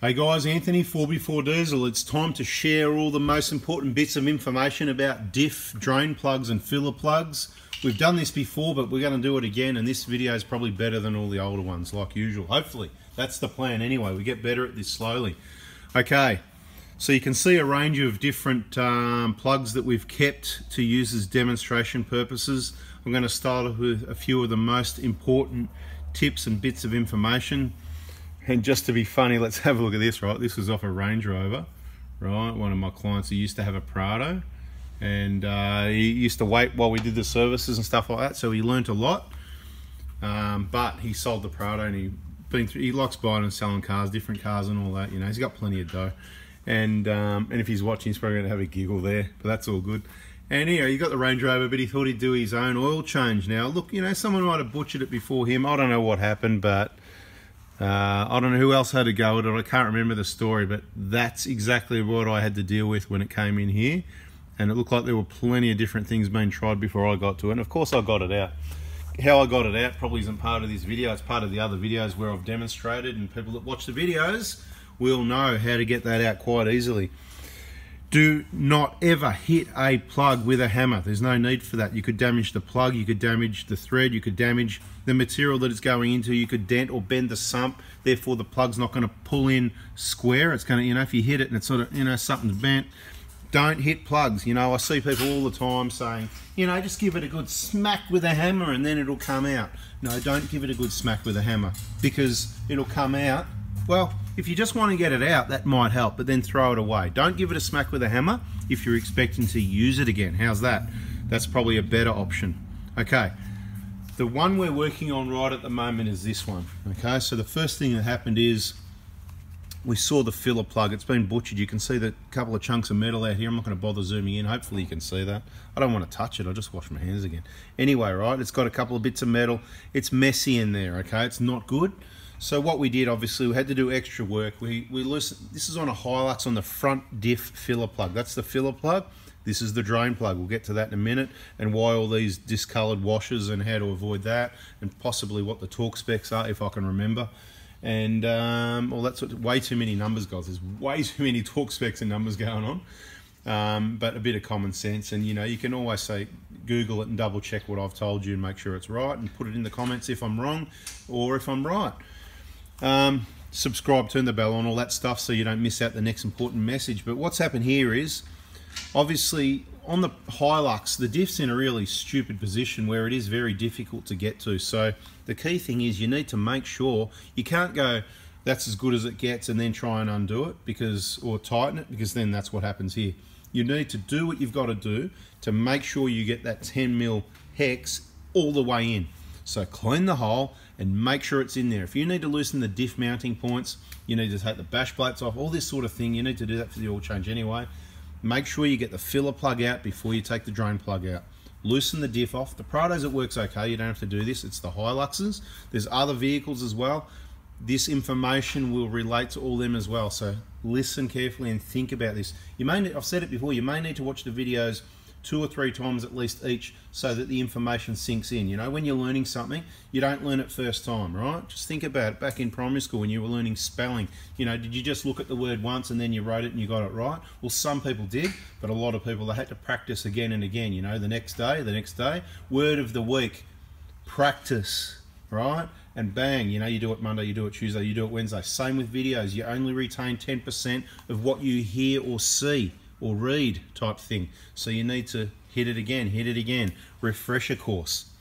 Hey guys, Anthony 4x4 Diesel. It's time to share all the most important bits of information about diff, drain plugs and filler plugs. We've done this before, but we're going to do it again, and this video is probably better than all the older ones, like usual. Hopefully, that's the plan anyway. We get better at this slowly. Okay, so you can see a range of different plugs that we've kept to use as demonstration purposes. I'm going to start with a few of the most important tips and bits of information. And just to be funny, let's have a look at this, right? This was off a Range Rover, right? One of my clients who used to have a Prado, and he used to wait while we did the services and stuff like that, so he learnt a lot. But he sold the Prado, and he likes buying and selling cars, different cars and all that, you know. He's got plenty of dough. And if he's watching, he's probably going to have a giggle there, but that's all good. And anyway, he got the Range Rover, but he thought he'd do his own oil change. Now, look, you know, someone might have butchered it before him. I don't know what happened, but I don't know who else had to go with it. I can't remember the story, but that's exactly what I had to deal with when it came in here. And it looked like there were plenty of different things being tried before I got to it. And of course I got it out. How I got it out probably isn't part of this video. It's part of the other videos where I've demonstrated, and people that watch the videos will know how to get that out quite easily. Do not ever hit a plug with a hammer. There's no need for that. You could damage the plug, you could damage the thread, you could damage the material that it's going into, you could dent or bend the sump, therefore the plug's not going to pull in square. It's going to, you know, if you hit it and it's sort of, you know, something's bent, don't hit plugs. You know, I see people all the time saying, you know, just give it a good smack with a hammer and then it'll come out. No, don't give it a good smack with a hammer, because it'll come out. Well, if you just want to get it out, that might help, but then throw it away. Don't give it a smack with a hammer if you're expecting to use it again. How's that? That's probably a better option. Okay, the one we're working on right at the moment is this one. Okay, so the first thing that happened is we saw the filler plug. It's been butchered. You can see the couple of chunks of metal out here. I'm not going to bother zooming in. Hopefully you can see that. I don't want to touch it. I'll just wash my hands again. Anyway, right, it's got a couple of bits of metal. It's messy in there, okay? It's not good. So what we did, obviously, we had to do extra work. We loosened. This is on a Hilux on the front diff filler plug. That's the filler plug. This is the drain plug. We'll get to that in a minute, and why all these discoloured washers and how to avoid that, and possibly what the torque specs are, if I can remember. And well, that's way too many numbers, guys. There's way too many torque specs and numbers going on. But a bit of common sense, and you know, you can always say, Google it and double check what I've told you and make sure it's right, and put it in the comments if I'm wrong or if I'm right. Subscribe, turn the bell on, all that stuff, so you don't miss out the next important message. But what's happened here is, obviously, on the Hilux, the diff's in a really stupid position where it is very difficult to get to. So the key thing is you need to make sure you can't go, that's as good as it gets, and then try and undo it, because, or tighten it, because then that's what happens here. You need to do what you've got to do to make sure you get that 10mm hex all the way in. So clean the hole and make sure it's in there. If you need to loosen the diff mounting points, you need to take the bash plates off, all this sort of thing. You need to do that for the oil change anyway. Make sure you get the filler plug out before you take the drain plug out. Loosen the diff off. The Prados, it works okay. You don't have to do this. It's the Hiluxes. There's other vehicles as well. This information will relate to all them as well. So listen carefully and think about this. You may need, I've said it before, you may need to watch the videos 2 or 3 times at least each, so that the information sinks in. You know, when you're learning something, you don't learn it first time, right? Just think about it. Back in primary school when you were learning spelling, you know, did you just look at the word once and then you wrote it and you got it right? Well, some people did, but a lot of people, they had to practice again and again, you know, the next day. Word of the week, practice, right? And bang, you know, you do it Monday, you do it Tuesday, you do it Wednesday. Same with videos. You only retain 10% of what you hear or see or read type thing. So you need to hit it again, refresher course.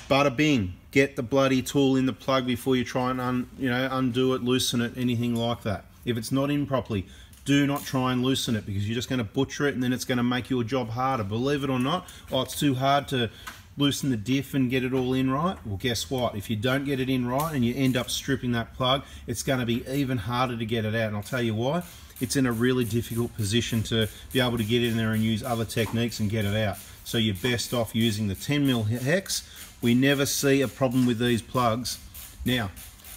Bada bing, get the bloody tool in the plug before you try and undo it, loosen it, anything like that. If it's not in properly, do not try and loosen it, because you're just going to butcher it and then it's going to make your job harder. Believe it or not, oh, it's too hard to loosen the diff and get it all in right. Well, guess what? If you don't get it in right and you end up stripping that plug, it's going to be even harder to get it out. And I'll tell you why. It's in a really difficult position to be able to get in there and use other techniques and get it out. So you're best off using the 10mm hex. We never see a problem with these plugs. Now,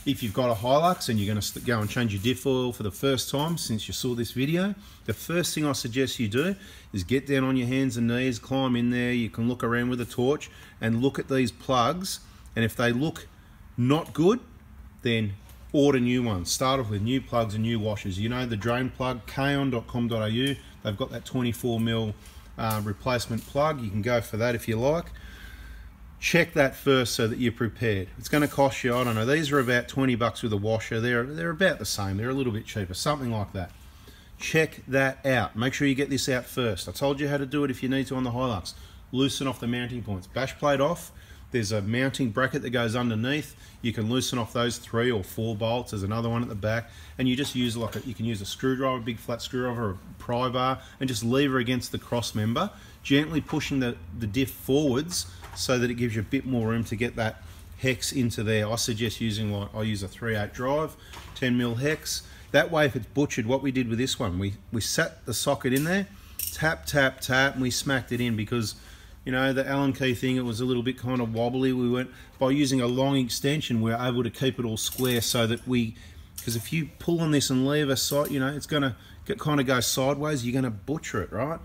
if you've got a Hilux and you're going to go and change your diff oil for the first time since you saw this video, the first thing I suggest you do is get down on your hands and knees, climb in there. You can look around with a torch and look at these plugs, and if they look not good, then order new ones. Start off with new plugs and new washers. You know the drain plug, kaon.com.au, they've got that 24mm replacement plug. You can go for that if you like. Check that first so that you're prepared. It's going to cost you, I don't know, these are about 20 bucks with a washer. They're about the same. They're a little bit cheaper, something like that. Check that out. Make sure you get this out first. I told you how to do it if you need to on the Hilux. Loosen off the mounting points. Bash plate off. There's a mounting bracket that goes underneath. You can loosen off those 3 or 4 bolts. There's another one at the back, and you just use you can use a screwdriver, a big flat screwdriver, a pry bar, and just lever against the cross member, gently pushing the diff forwards so that it gives you a bit more room to get that hex into there. I suggest using, like, I use a 3/8 drive, 10mm hex. That way, if it's butchered, what we did with this one, we sat the socket in there, tap, tap, tap, and we smacked it in because, you know, the Allen key thing, it was a little bit kind of wobbly. We went, by using a long extension, we're able to keep it all square so that because if you pull on this and leave a side, you know, it's going to kind of go sideways, you're going to butcher it, right?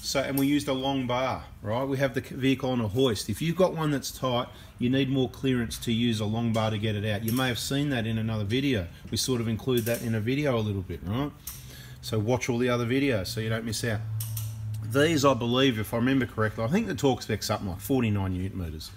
So, and we used a long bar, right? We have the vehicle on a hoist. If you've got one that's tight, you need more clearance to use a long bar to get it out. You may have seen that in another video. We sort of include that in a video a little bit, right? So watch all the other videos so you don't miss out. These, I believe, if I remember correctly, I think the torque spec's something like 49 Newton meters.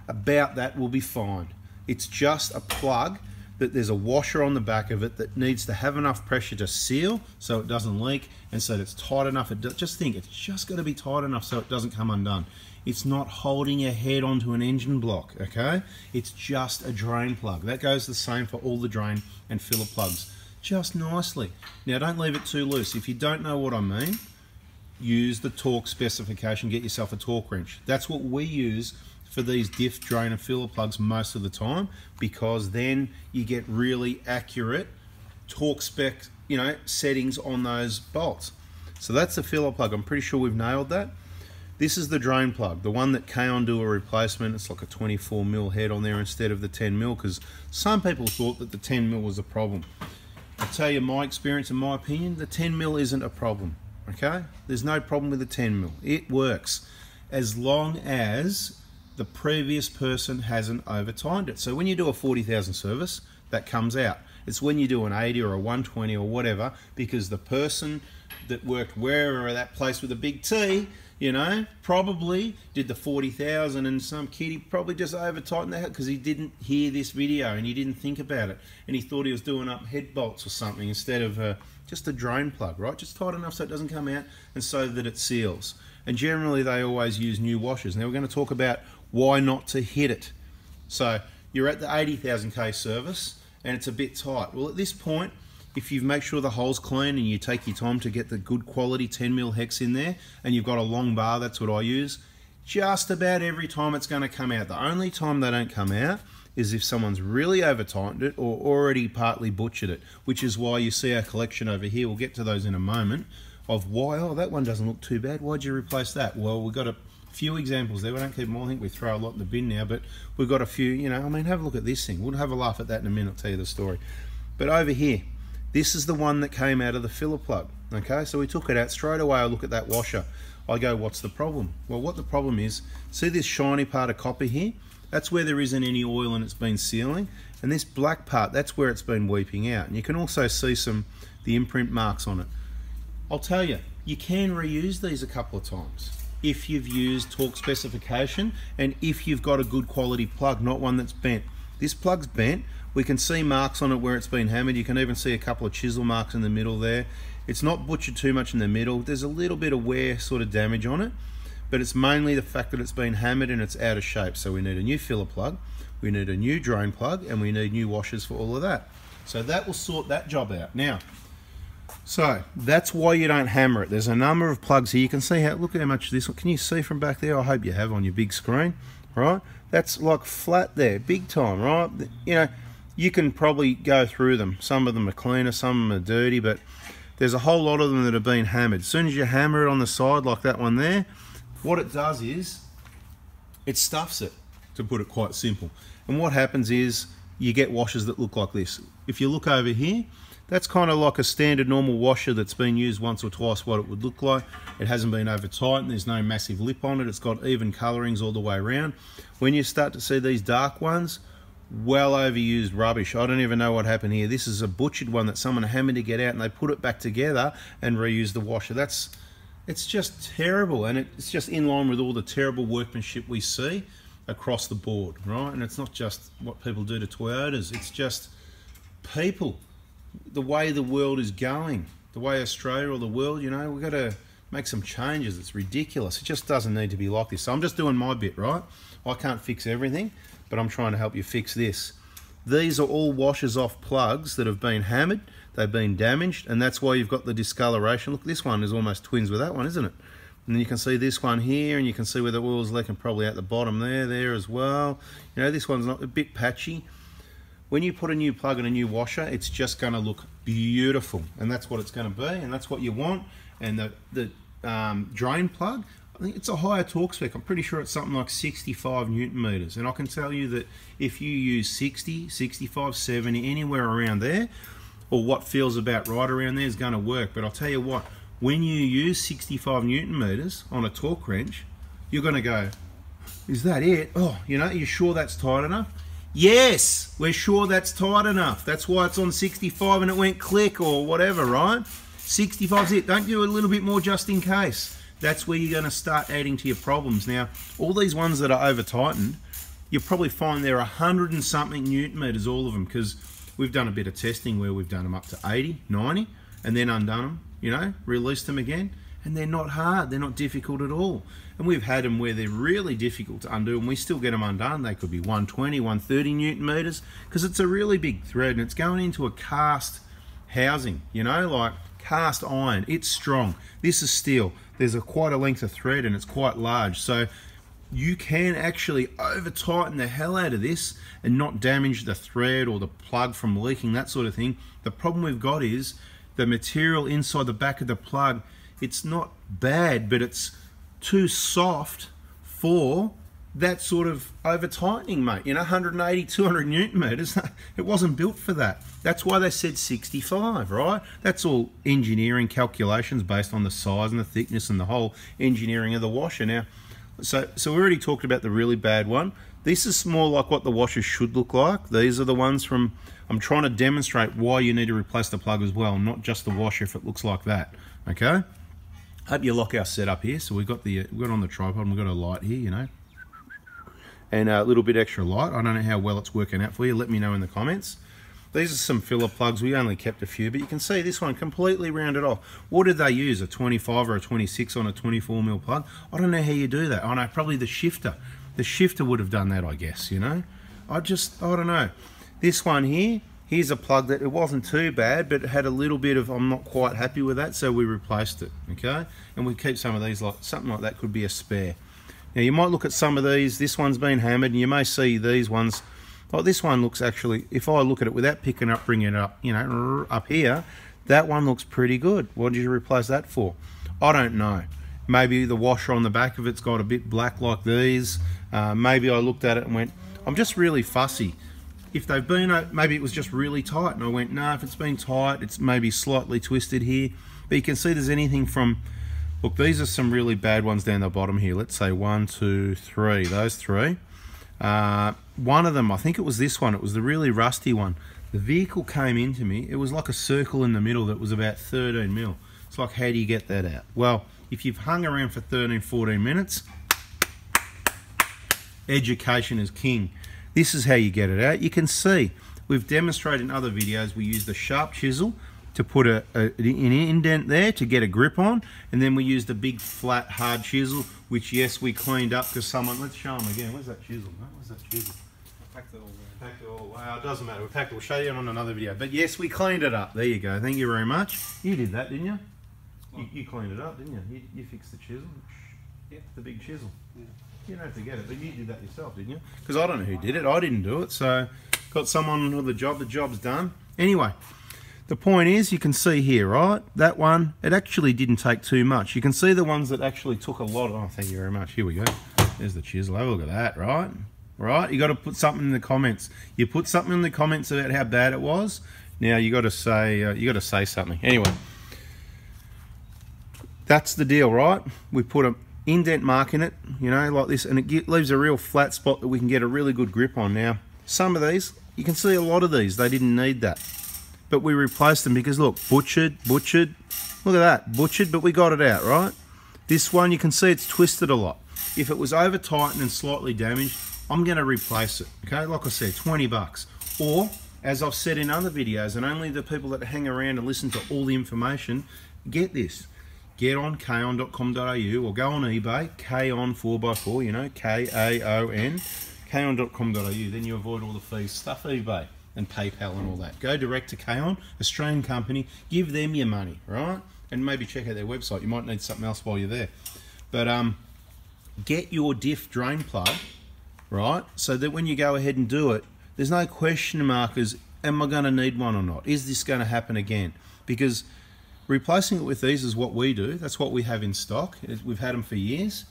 About that will be fine. It's just a plug that there's a washer on the back of it that needs to have enough pressure to seal so it doesn't leak, and so that it's tight enough. Just think, it's just got to be tight enough so it doesn't come undone. It's not holding your head onto an engine block, okay? It's just a drain plug. That goes the same for all the drain and filler plugs, just nicely. Now, don't leave it too loose. If you don't know what I mean, use the torque specification, get yourself a torque wrench. That's what we use for these diff, drain and filler plugs most of the time, because then you get really accurate torque spec, you know, settings on those bolts. So that's the filler plug. I'm pretty sure we've nailed that. This is the drain plug, the one that Kaon do a replacement. It's like a 24mm head on there instead of the 10mm, because some people thought that the 10mm was a problem. I'll tell you my experience and my opinion, the 10mm isn't a problem, okay? There's no problem with the 10mm. It works as long as the previous person hasn't over-timed it. So when you do a 40,000 service, that comes out. It's when you do an 80 or a 120 or whatever, because the person that worked wherever that place with a big T, you know, probably did the 40,000, and some kid, he probably just over-tightened that because he didn't hear this video and he didn't think about it, and he thought he was doing up head bolts or something instead of just a drain plug, right? Just tight enough so it doesn't come out and so that it seals. And generally they always use new washers. Now we're going to talk about why not to hit it. So you're at the 80,000 K service and it's a bit tight. Well, at this point, if you make sure the hole's clean and you take your time to get the good quality 10mm hex in there, and you've got a long bar, that's what I use, just about every time it's going to come out. The only time they don't come out is if someone's really over-tightened it or already partly butchered it, which is why you see our collection over here, we'll get to those in a moment, of why, oh, that one doesn't look too bad, why'd you replace that? Well, we've got a few examples there. We don't keep them all. I think we throw a lot in the bin now, but we've got a few, you know, I mean, have a look at this thing. We'll have a laugh at that in a minute, I'll tell you the story. But over here, this is the one that came out of the filler plug, okay? So we took it out. Straight away, I look at that washer. I go, what's the problem? Well, what the problem is, see this shiny part of copper here? That's where there isn't any oil and it's been sealing. And this black part, that's where it's been weeping out. And you can also see the imprint marks on it. I'll tell you, you can reuse these a couple of times if you've used torque specification and if you've got a good quality plug, not one that's bent. This plug's bent. We can see marks on it where it's been hammered. You can even see a couple of chisel marks in the middle there. It's not butchered too much in the middle. There's a little bit of wear sort of damage on it, but it's mainly the fact that it's been hammered and it's out of shape. So we need a new filler plug, we need a new drain plug, and we need new washers for all of that. So that will sort that job out. Now, so that's why you don't hammer it. There's a number of plugs here. You can see how, look at how much this one, can you see from back there? I hope you have on your big screen, right? That's like flat there, big time, right? You know, you can probably go through them. Some of them are cleaner, some of them are dirty, but there's a whole lot of them that have been hammered. As soon as you hammer it on the side like that one there, what it does is it stuffs it, to put it quite simple. And what happens is you get washers that look like this. If you look over here, that's kind of like a standard normal washer that's been used once or twice what it would look like. It hasn't been over tightened, there's no massive lip on it, it's got even colorings all the way around. When you start to see these dark ones, well overused rubbish. I don't even know what happened here. This is a butchered one that someone hammered to get out, and they put it back together and reused the washer. It's just terrible, and it's just in line with all the terrible workmanship we see across the board, right? And it's not just what people do to Toyotas, it's just people, the way the world is going, the way Australia or the world, you know, we've got to make some changes. It's ridiculous. It just doesn't need to be like this. So I'm just doing my bit, right? I can't fix everything, but I'm trying to help you fix this. These are all washers off plugs that have been hammered, they've been damaged, and that's why you've got the discoloration. Look, this one is almost twins with that one, isn't it? And then you can see this one here, and you can see where the oil's leaking probably at the bottom there as well. You know, this one's not a bit patchy. When you put a new plug in a new washer, it's just going to look beautiful, and that's what it's going to be, and that's what you want. And the drain plug, I think it's a higher torque spec. I'm pretty sure it's something like 65 Newton meters. And I can tell you that if you use 60, 65, 70, anywhere around there, or what feels about right around there is going to work. But I'll tell you what, when you use 65 Newton meters on a torque wrench, you're going to go, is that it? Oh, you know, are you sure that's tight enough? Yes, we're sure that's tight enough. That's why it's on 65 and it went click or whatever, right? 65's it. Don't do a little bit more just in case. That's where you're going to start adding to your problems. Now, all these ones that are over tightened, you'll probably find they're 100 and something Newton meters, all of them, because we've done a bit of testing where we've done them up to 80, 90, and then undone them, you know, released them again, and they're not hard. They're not difficult at all. And we've had them where they're really difficult to undo, and we still get them undone. They could be 120, 130 Newton meters, because it's a really big thread, and it's going into a cast housing, you know, like cast iron. It's strong. This is steel. There's quite a length of thread, and it's quite large, so you can actually over tighten the hell out of this and not damage the thread or the plug from leaking, that sort of thing. The problem we've got is the material inside the back of the plug, it's not bad, but it's too soft for that sort of over tightening, mate. You know, 180, 200 Newton meters, it wasn't built for that. That's why they said 65, right? That's all engineering calculations based on the size and the thickness and the whole engineering of the washer. Now, so we already talked about the really bad one. This is more like what the washer should look like. These are the ones from, I'm trying to demonstrate why you need to replace the plug as well, not just the washer if it looks like that, okay? Hope you lock our setup here. So we've got on the tripod, and we've got a light here, you know, and a little bit extra light. I don't know how well it's working out for you. Let me know in the comments. These are some filler plugs. We only kept a few, but you can see this one completely rounded off. What did they use? A 25 or a 26 on a 24mm plug? I don't know how you do that. I know, probably the shifter. The shifter would have done that, I guess, you know? I don't know. This one here, here's a plug that it wasn't too bad, but it had a little bit of, I'm not quite happy with that, so we replaced it, okay? And we keep some of these, like something like that could be a spare. Now you might look at some of these, this one's been hammered, and you may see these ones, like this one looks actually, if I look at it without picking up, bringing it up, you know, up here, that one looks pretty good. What did you replace that for? I don't know. Maybe the washer on the back of it's got a bit black like these. Maybe I looked at it and went, I'm just really fussy. If they've been, maybe it was just really tight, and I went, no, if it's been tight, it's maybe slightly twisted here. But you can see there's anything from, look, these are some really bad ones down the bottom here. Let's say 1, 2, 3, those three. One of them, I think it was this one, it was the really rusty one. The vehicle came into me, it was like a circle in the middle that was about 13mm. It's like, how do you get that out? Well, if you've hung around for 13, 14 minutes, education is king. This is how you get it out. You can see, we've demonstrated in other videos, we use the sharp chisel to put an indent there to get a grip on, and then we used a big flat hard chisel, which yes, we cleaned up because someone, let's show them again, where's that chisel? No, where's that chisel? Packed it all away. Packed it all away. It doesn't matter, we packed it, we'll show you on another video. But yes, we cleaned it up. There you go, thank you very much. You did that, didn't you? You cleaned it up, didn't you? You fixed the chisel. Yeah, the big chisel. Yeah. You don't have to get it, but you did that yourself, didn't you? Because I don't know who did it. I didn't do it, so got someone with the job. The job's done. Anyway, the point is, you can see here, right? That one, it actually didn't take too much. You can see the ones that actually took a lot. Oh, thank you very much. Here we go. There's the chisel. Have a look at that, right? Right? You got to put something in the comments. You put something in the comments about how bad it was. Now you got to say something. Anyway, that's the deal, right? We put a indent mark in it, you know, like this, and it leaves a real flat spot that we can get a really good grip on. Now, some of these, you can see a lot of these, they didn't need that. But we replaced them because look, butchered. Look at that, butchered, but we got it out, right? This one, you can see it's twisted a lot. If it was over tightened and slightly damaged, I'm gonna replace it, okay? Like I said, 20 bucks. Or, as I've said in other videos, and only the people that hang around and listen to all the information, get this. Get on kaon.com.au or go on eBay, Kaon 4x4, you know, K-A-O-N, kaon.com.au, then you avoid all the fees, stuff eBay and PayPal and all that. Go direct to Kaon, Australian company, give them your money, right? And maybe check out their website, you might need something else while you're there. But get your Diff drain plug, right, so that when you go ahead and do it, there's no question markers, am I going to need one or not? Is this going to happen again? Because replacing it with these is what we do. That's what we have in stock. We've had them for years.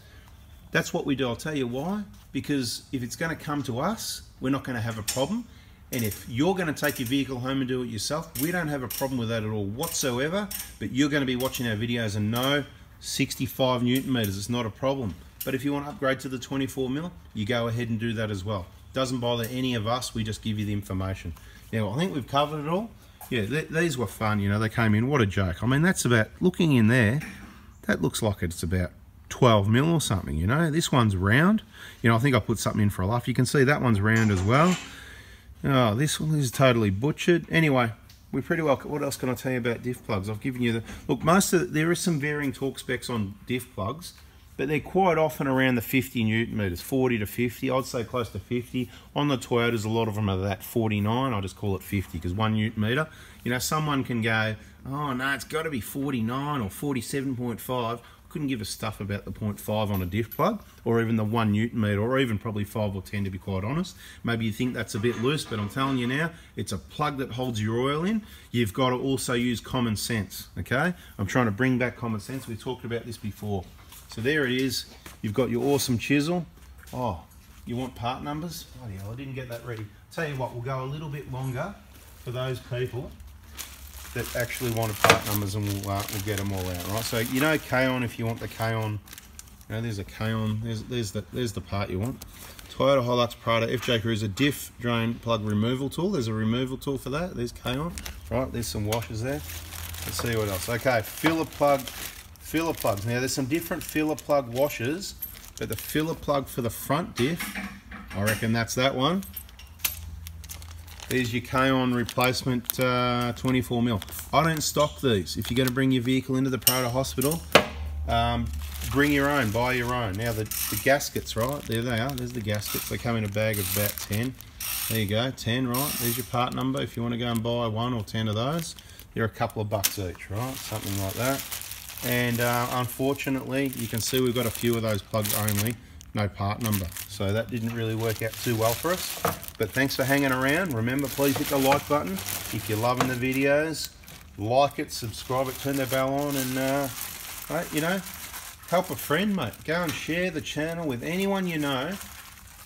That's what we do. I'll tell you why. Because if it's going to come to us, we're not going to have a problem. And if you're going to take your vehicle home and do it yourself, we don't have a problem with that at all whatsoever. But you're going to be watching our videos and know 65 Newton meters is not a problem. But if you want to upgrade to the 24 mil, you go ahead and do that as well. Doesn't bother any of us. We just give you the information. Now, I think we've covered it all. Yeah, these were fun, you know, they came in, what a joke. I mean, that's about, looking in there, that looks like it's about 12 mil or something, you know. This one's round. You know, I think I put something in for a laugh. You can see that one's round as well. Oh, this one is totally butchered. Anyway, we pretty well, what else can I tell you about diff plugs? I've given you the, look, there is some varying torque specs on diff plugs, but they're quite often around the 50 Newton meters, 40 to 50. I'd say close to 50. On the Toyotas, a lot of them are that 49. I just call it 50 because 1 Newton meter. You know, someone can go, oh no, it's got to be 49 or 47.5. Couldn't give a stuff about the 0.5 on a diff plug, or even the 1 Newton meter, or even probably 5 or 10 to be quite honest. Maybe you think that's a bit loose, but I'm telling you now, it's a plug that holds your oil in. You've got to also use common sense, okay? I'm trying to bring back common sense. We talked about this before. So there it is. You've got your awesome chisel. Oh, you want part numbers? Bloody hell, I didn't get that ready. Tell you what, we'll go a little bit longer for those people that actually wanted part numbers, and we'll get them all out, right? So you know Kaon, if you want the Kaon, you know, there's a Kaon, there's the part you want. Toyota Hilux Prado FJ Cruiser Diff drain plug removal tool. There's a removal tool for that. There's Kaon, right? There's some washers there. Let's see what else. Okay, filler plugs. Now there's some different filler plug washers, but the filler plug for the front diff, I reckon that's that one. There's your Kaon replacement 24 mil. I don't stock these. If you're going to bring your vehicle into the Prado Hospital, bring your own, buy your own. Now the gaskets, right? There they are. There's the gaskets. They come in a bag of about 10. There you go, 10, right? There's your part number if you want to go and buy 1 or 10 of those. They're a couple of bucks each, right? Something like that. And unfortunately, you can see we've got a few of those plugs only, no part number. So that didn't really work out too well for us. But thanks for hanging around. Remember, please hit the like button. If you're loving the videos, like it, subscribe it, turn the bell on, and you know, help a friend, mate. Go and share the channel with anyone you know.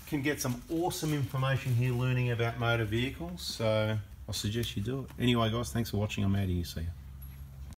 Can get some awesome information here learning about motor vehicles. So I suggest you do it. Anyway, guys, thanks for watching. I'm out of here. See you.